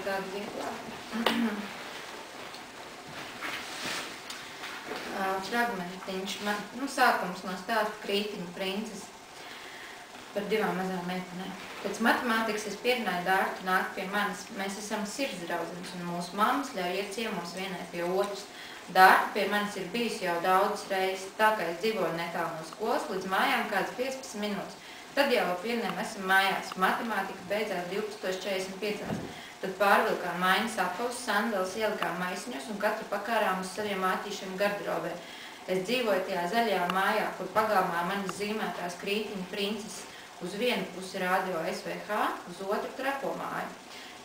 tādu vieglāku. Fragmentiņš, sākums no stāsta Krītiņa princes par divām mazām meitenēm. Pēc matemātikas es pierunāju Dārtu nākt pie manis. Mēs esam sirdsdraudzenes un mūsu mammas ļauj iet ciemos vienai pie otras. Dārta pie manis ir bijusi jau daudzas reizes, tā kā es dzīvoju netālu no skolas, līdz mājām kādas 15 minūtes. Tad jau ap vieniem esam mājās. Matemātika beidzās 12:45. Tad pārvilkām mājas apavus, sandeles ielikām maisiņos un katru pakārām uz saviem āķīšiem garderobē. Es dzīvoju tajā zaļajā mājā, kur pagalmā manis zīmētās Krītiņa princes. Uz vienu pusi radio SVH, uz otru Trako māju.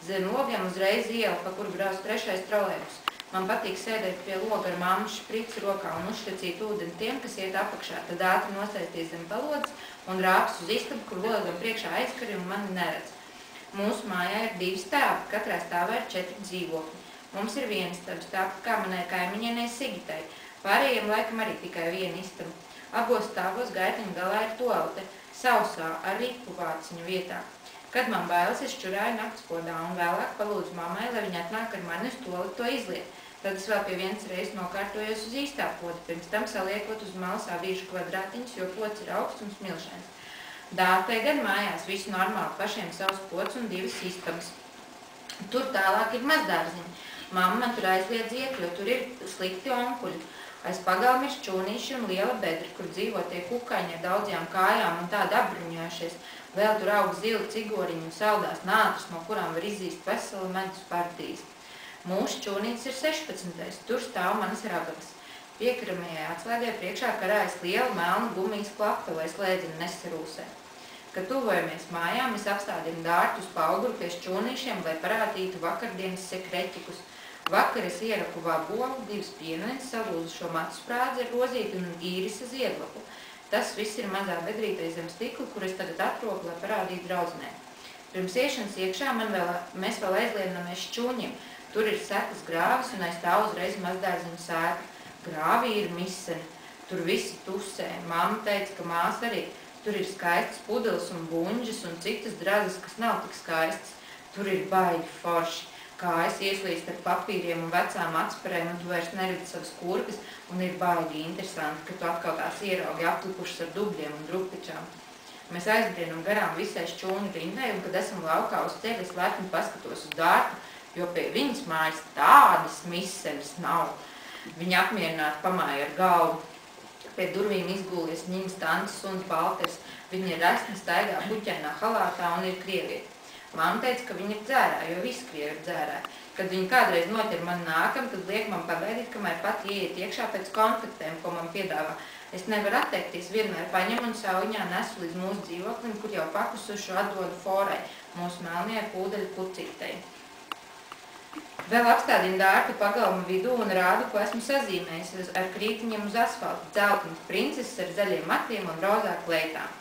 Zem logiem uzreiz iela, pa kuru brauc 3. trolejbus. Man patīk sēdēt pie loga ar mammas šprici rokā un uzšķecīt ūdeni tiem, kas iet apakšā. Tad ātri nosēsties zem palodas un rāpst uz istabu, kur logam priekšā aizkari un mani neredz. Mūsu mājā ir 2 stāvi, katrā stāvā ir 4 dzīvokļi. Mums ir viena istabas, tāpat kā manai kaimiņienei Sigitai. Pārējiem laikam arī tikai viena istaba. Abos stāvos gaitiņu galā ir toalete, sausā ar ripu vārciņu vietā. Kad man bailes, es čurāju naktspodā un vēlāk palūdzu mammai, lai viņa atnāk ar mani uz toaleti to izliet. Tad es vēl pie vienas reizes nokārtojos uz īstā poda, pirms tam saliekot uz malas avīžu kvadrātiņus, jo pods ir augsts un smilšains. Dārtai gan mājās visu normāli, pašiem savs pods un 2 istabas. Tur tālāk ir mazdārziņi. Mamma man tur aizliedz iet, jo tur ir slikti onkuļi. Aiz pagalma ir šķūnīši un liela bedra, kur dzīvo tie kukaiņi ar daudzajām kājām un tādi apbruņojušies. Vēl tur aug zili cigoriņi un saldās nātras, no kurām var izīst veseli medus partijas. Mūsu šķūnītis ir 16. Tur stāv manas ragavas. Piekramajai atslēgai priekšā karājas liela melna gumijas klapa, lai slēdziņa nesarūsē. Kad tuvojamies mājām, es apstādinu Dārtu uz pauguru pie šķūnīšiem, lai parādītu vakardienas sekreķikus. Vakar es ieraku vabolu, 2 pienenes, salūzušo matu sprādzi ar rozīti un īrisa ziedlapu. Tas viss ir mazā bedrītē zem stikla, kur es tagad atroku, lai parādītu draudzenēm. Pirms iešanas iekšā mēs vēl aizliedinamies šķūņiem. Tur ir sekas grāvis un aiz tā uzreiz mazdārziņu sēka. Grāvī ir miseni. Tur visi tusē. Mamma teica, ka māsa arī. Tur ir skaistas pudeles un buņģas un citas drazas, kas nav tik skaistas. Tur ir baigi forši. Kājas ieslīst ar papīriem un vecām atsparēm, un tu vairs neredzi savas kurpes, un ir baigi interesanti, ka tu atkal tās ieraugi aptupušas ar dubļiem un druptičām. Mēs aizbrienam garām visai šķūņu rindai, un kad esam laukā uz ceļa, es lepni paskatos uz Dārtu, jo pie viņas mājas tādas misenes nav. Viņa apmierināti pamāja ar galvu. Pie durvīm izgūlies ņiņas tantes suns Balters. Viņa ir resni staigā puķainā halātā un ir krievieti. Mamma teica, ka viņa ir dzērā, jo visi krievi ir dzērā. Kad viņa kādreiz noķer man nākam, tad liek man pagaidīt, kamēr pat ieiet iekšā pēc konfliktēm, ko man piedāvā. Es nevaru atteikties, vienmēr paņemu un sauņā nesu līdz mūsu dzīvoklim, kur jau pakusušu atdodu Forai, mūsu melnie pūdeļu pucītei. Vēl apstādinu Dārtu pagalma vidū un rādu, ko esmu sazīmējis ar krītiņiem uz asfalta, dzeltenas princeses ar zaļiem matiem un rozā kleitām.